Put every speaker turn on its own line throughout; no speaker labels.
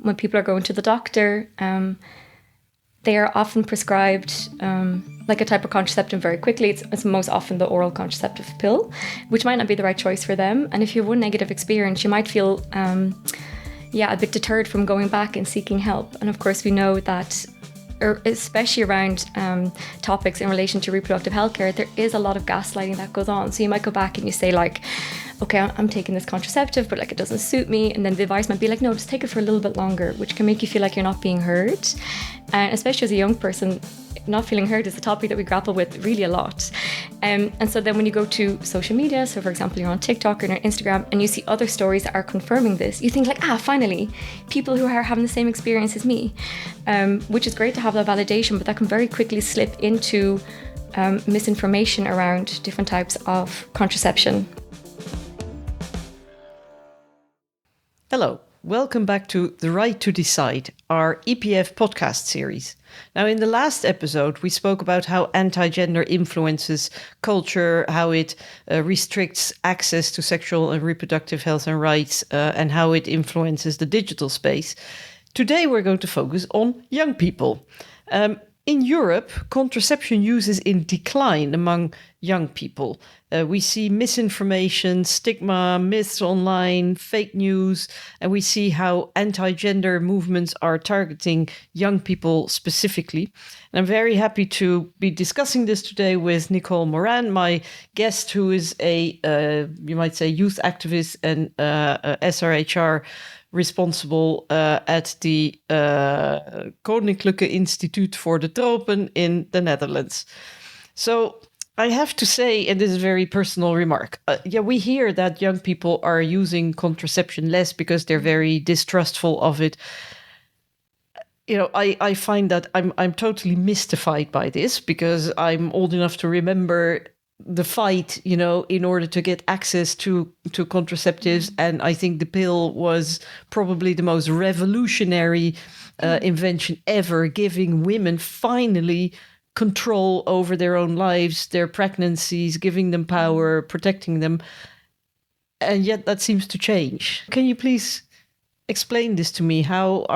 When people are going to the doctor, they are often prescribed like a type of contraceptive very quickly. It's most often the oral contraceptive pill, which might not be the right choice for them. And if you have one negative experience, you might feel a bit deterred from going back and seeking help. And of course, we know that, especially around topics in relation to reproductive health care, there is a lot of gaslighting that goes on. So you might go back and you say like, okay, I'm taking this contraceptive, but like it doesn't suit me. And then the advice might be like, no, just take it for a little bit longer, which can make you feel like you're not being heard. And especially as a young person, not feeling heard is a topic that we grapple with really a lot. And so then when you go to social media, so for example, you're on TikTok or on Instagram and you see other stories that are confirming this, you think like, finally, people who are having the same experience as me, which is great to have that validation, but that can very quickly slip into misinformation around different types of contraception.
Hello, welcome back to The Right to Decide, our EPF podcast series. Now, in the last episode, we spoke about how anti-gender influences culture, how it restricts access to sexual and reproductive health and rights, and how it influences the digital space. Today, we're going to focus on young people. In Europe, contraception use is in decline among young people. We see misinformation, stigma, myths online, fake news, and we see how anti-gender movements are targeting young people specifically. And I'm very happy to be discussing this today with Nicole Moran, my guest, who is a, you might say, youth activist and SRHR responsible at the Koninklijke Instituut voor de Tropen in the Netherlands. So I have to say, and this is a very personal remark, we hear that young people are using contraception less because they're very distrustful of it. You know, I find that I'm totally mystified by this because I'm old enough to remember the fight, you know, in order to get access to contraceptives. And I think the pill was probably the most revolutionary invention ever, giving women finally control over their own lives, their pregnancies, giving them power, protecting them. And yet that seems to change. Can you please explain this to me? How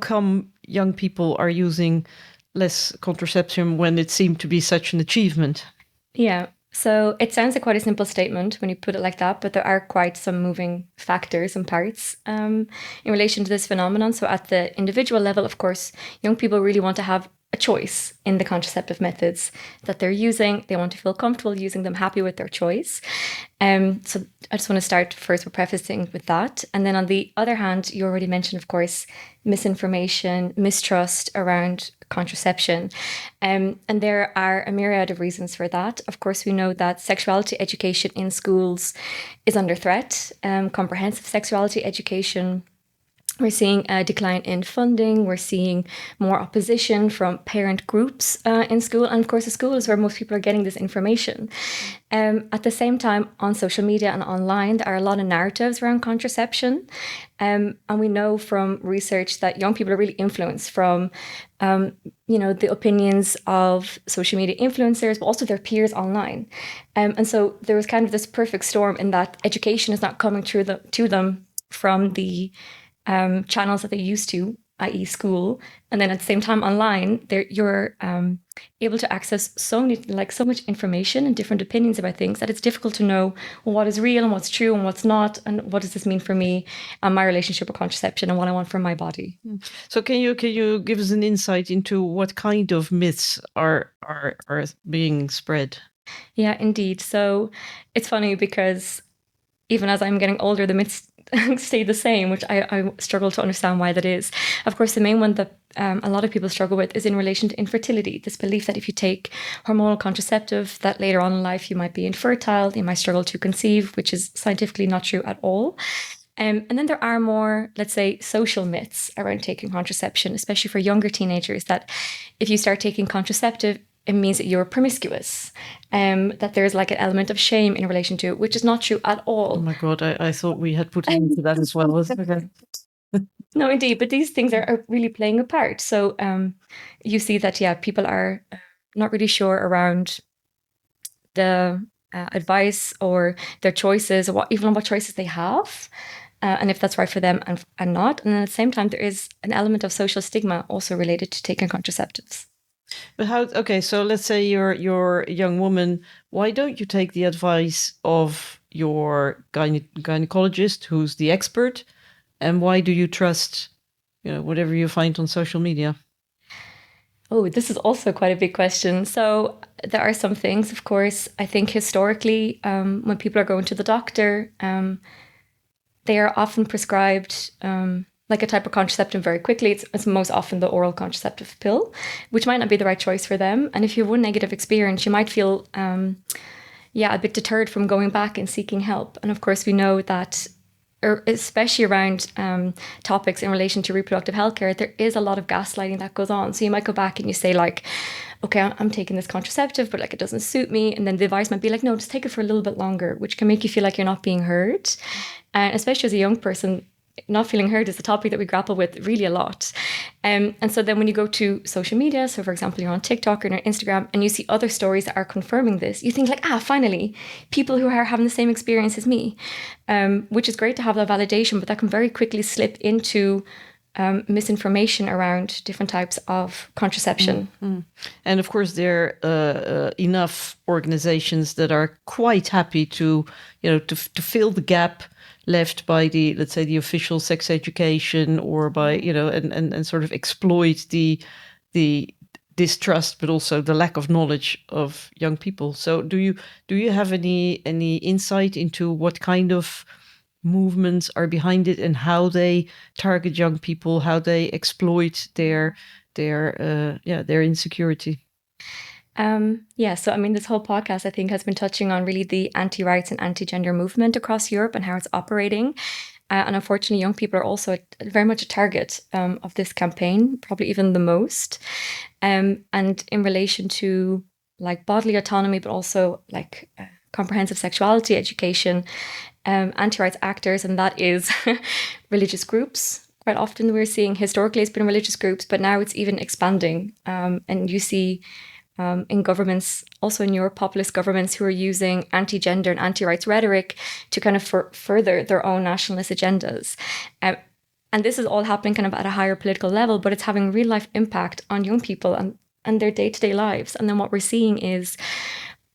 come young people are using less contraception when it seemed to be such an achievement?
Yeah, so it sounds like quite a simple statement when you put it like that, but there are quite some moving factors and parts in relation to this phenomenon. So at the individual level, of course, young people really want to have a choice in the contraceptive methods that they're using. They want to feel comfortable using them, happy with their choice. So I just want to start first with prefacing with that. And then on the other hand, you already mentioned, of course, misinformation, mistrust around contraception. And there are a myriad of reasons for that. Of course, we know that sexuality education in schools is under threat. Comprehensive sexuality education, we're seeing a decline in funding. We're seeing more opposition from parent groups in school. And of course, the school is where most people are getting this information. At the same time, on social media and online, there are a lot of narratives around contraception. And we know from research that young people are really influenced from, the opinions of social media influencers, but also their peers online. And so there was kind of this perfect storm in that education is not coming to them from the channels that they used to, i.e. school, and then at the same time online, you're able to access so much information and different opinions about things that it's difficult to know what is real and what's true and what's not, and what does this mean for me and my relationship with contraception and what I want for my body.
So can you give us an insight into what kind of myths are being spread?
Yeah, indeed. So it's funny because even as I'm getting older, the myths stay the same, which I struggle to understand why that is. Of course, the main one that a lot of people struggle with is in relation to infertility. This belief that if you take hormonal contraceptive, that later on in life you might be infertile, you might struggle to conceive, which is scientifically not true at all. And then there are more, let's say, social myths around taking contraception, especially for younger teenagers, that if you start taking contraceptive, it means that you're promiscuous, that there's like an element of shame in relation to it, which is not true at all.
Oh my God, I thought we had put into that as well. Okay.
No, indeed, but these things are really playing a part. So you see that, people are not really sure around the advice or their choices, or what choices they have. and if that's right for them and not. And then at the same time, there is an element of social stigma also related to taking contraceptives.
But how? Okay, so let's say you're a young woman. Why don't you take the advice of your gynecologist, who's the expert, and why do you trust, whatever you find on social media?
Oh, this is also quite a big question. So there are some things, of course. I think historically, when people are going to the doctor, they are often prescribed like a type of contraceptive very quickly. It's most often the oral contraceptive pill, which might not be the right choice for them. And if you have one negative experience, you might feel, a bit deterred from going back and seeking help. And of course, we know that, especially around topics in relation to reproductive healthcare, there is a lot of gaslighting that goes on. So you might go back and you say like, okay, I'm taking this contraceptive, but like it doesn't suit me. And then the advice might be like, no, just take it for a little bit longer, which can make you feel like you're not being heard. And especially as a young person, not feeling heard is a topic that we grapple with really a lot. And so then when you go to social media, so for example, you're on TikTok or on Instagram and you see other stories that are confirming this, you think like, finally, people who are having the same experience as me, which is great to have that validation, but that can very quickly slip into misinformation around different types of contraception.
Mm-hmm. And of course, there are enough organizations that are quite happy to fill the gap left by the, let's say, the official sex education, or by, and sort of exploit the distrust, but also the lack of knowledge of young people. So do you have any insight into what kind of movements are behind it and how they target young people, how they exploit their insecurity?
So I mean, this whole podcast, I think, has been touching on really the anti-rights and anti-gender movement across Europe and how it's operating. And unfortunately, young people are also very much a target of this campaign, probably even the most. And in relation to like bodily autonomy, but also like comprehensive sexuality education, anti-rights actors, and that is religious groups. Quite often we're seeing, historically it's been religious groups, but now it's even expanding. And you see in governments, also in Europe, populist governments who are using anti-gender and anti-rights rhetoric to kind of further their own nationalist agendas. And this is all happening kind of at a higher political level, but it's having real life impact on young people and their day-to-day lives. And then what we're seeing is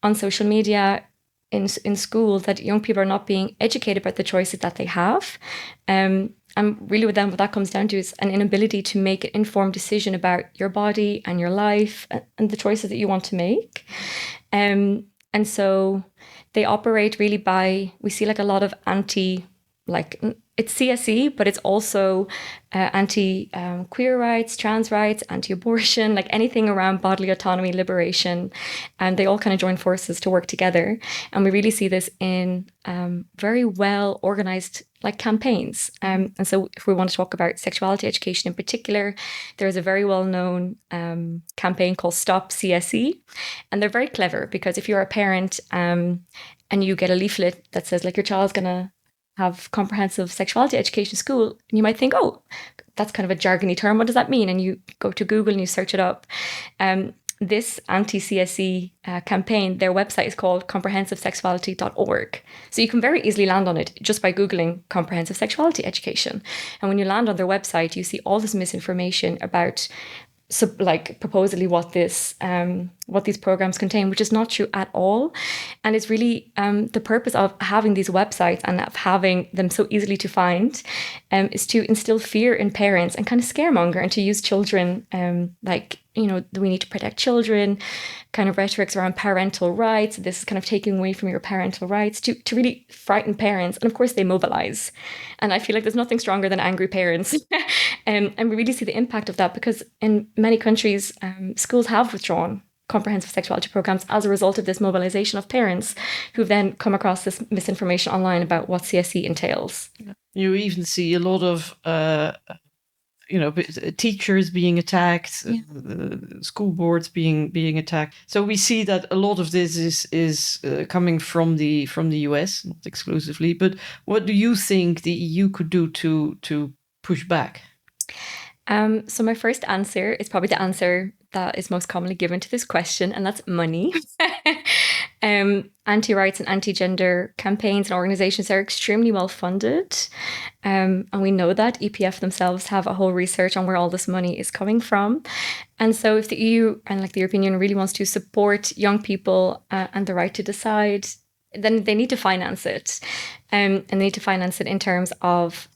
on social media, in school, that young people are not being educated about the choices that they have. And really with them, what that comes down to is an inability to make an informed decision about your body and your life and the choices that you want to make. And so they operate really by, we see like a lot of it's CSE, but it's also anti-queer rights, trans rights, anti-abortion, like anything around bodily autonomy, liberation. And they all kind of join forces to work together. And we really see this in very well organized like campaigns. And so if we want to talk about sexuality education in particular, there's a very well-known campaign called Stop CSE. And they're very clever because if you're a parent and you get a leaflet that says like your child's going to have comprehensive sexuality education school, and you might think, oh, that's kind of a jargony term. What does that mean? And you go to Google and you search it up. This anti-CSE campaign, their website is called comprehensivesexuality.org. So you can very easily land on it just by Googling comprehensive sexuality education. And when you land on their website, you see all this misinformation about proposally what these programs contain, which is not true at all. And it's really the purpose of having these websites and of having them so easily to find is to instill fear in parents and kind of scaremonger, and to use children we need to protect children, kind of rhetorics around parental rights. This is kind of taking away from your parental rights to really frighten parents. And of course they mobilize. And I feel like there's nothing stronger than angry parents. And we really see the impact of that because in many countries, schools have withdrawn comprehensive sexuality programs as a result of this mobilization of parents who've then come across this misinformation online about what CSE entails.
You even see a lot of teachers being attacked, school boards being attacked. So we see that a lot of this is coming from the US, not exclusively. But what do you think the EU could do to push back?
So my first answer is probably the answer that is most commonly given to this question, and that's money. Anti-rights and anti-gender campaigns and organizations are extremely well funded. And we know that EPF themselves have a whole research on where all this money is coming from. And so if the EU and like the European Union really wants to support young people and the right to decide, then they need to finance it. And they need to finance it in terms of,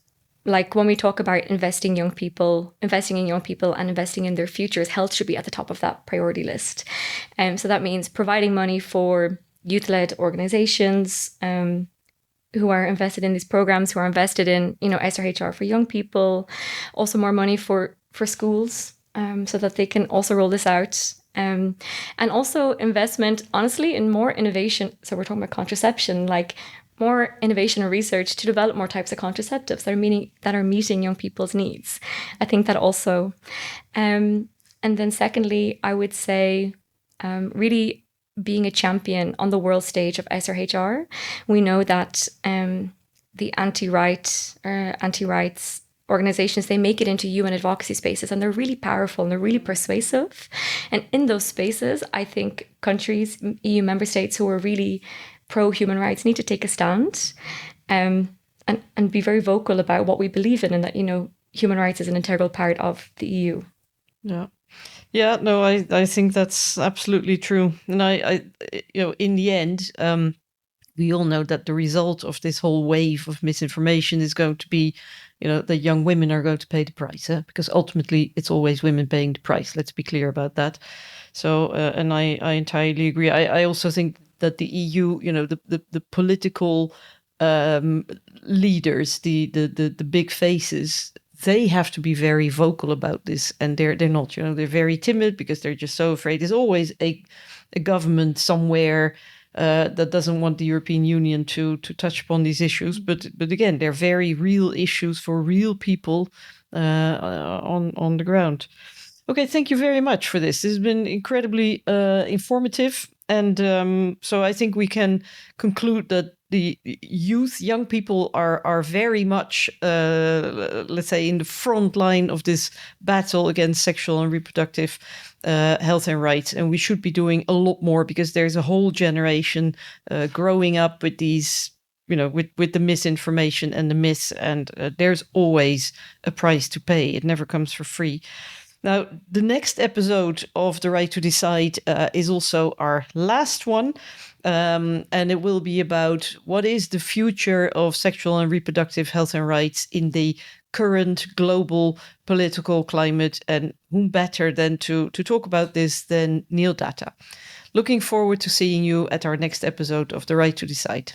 like, when we talk about investing in young people and investing in their futures, health should be at the top of that priority list. So that means providing money for youth-led organizations who are invested in these programs, who are invested in, SRHR for young people, also more money for schools so that they can also roll this out. And also investment, honestly, in more innovation. So we're talking about contraception, like more innovation and research to develop more types of contraceptives that are meeting young people's needs. I think that also. And then secondly, I would say really being a champion on the world stage of SRHR. We know that the anti-rights organizations, they make it into UN advocacy spaces, and they're really powerful and they're really persuasive. And in those spaces, I think countries, EU member states who are really pro-human rights need to take a stand and be very vocal about what we believe in, and that, human rights is an integral part of the EU.
Yeah, no, I think that's absolutely true. And I in the end, we all know that the result of this whole wave of misinformation is going to be, that young women are going to pay the price, because ultimately it's always women paying the price. Let's be clear about that. So, and I entirely agree. I also think that the EU, the political leaders, the big faces, they have to be very vocal about this, and they're not. They're very timid because they're just so afraid. There's always a government somewhere that doesn't want the European Union to touch upon these issues. But again, they're very real issues for real people on the ground. Okay, thank you very much for this. This has been incredibly informative. And so I think we can conclude that the young people are very much, let's say, in the front line of this battle against sexual and reproductive health and rights. And we should be doing a lot more, because there's a whole generation growing up with these, with the misinformation and the myths. And there's always a price to pay. It never comes for free. Now, the next episode of The Right to Decide is also our last one. And it will be about what is the future of sexual and reproductive health and rights in the current global political climate. And whom better than to talk about this than Neil Datta. Looking forward to seeing you at our next episode of The Right to Decide.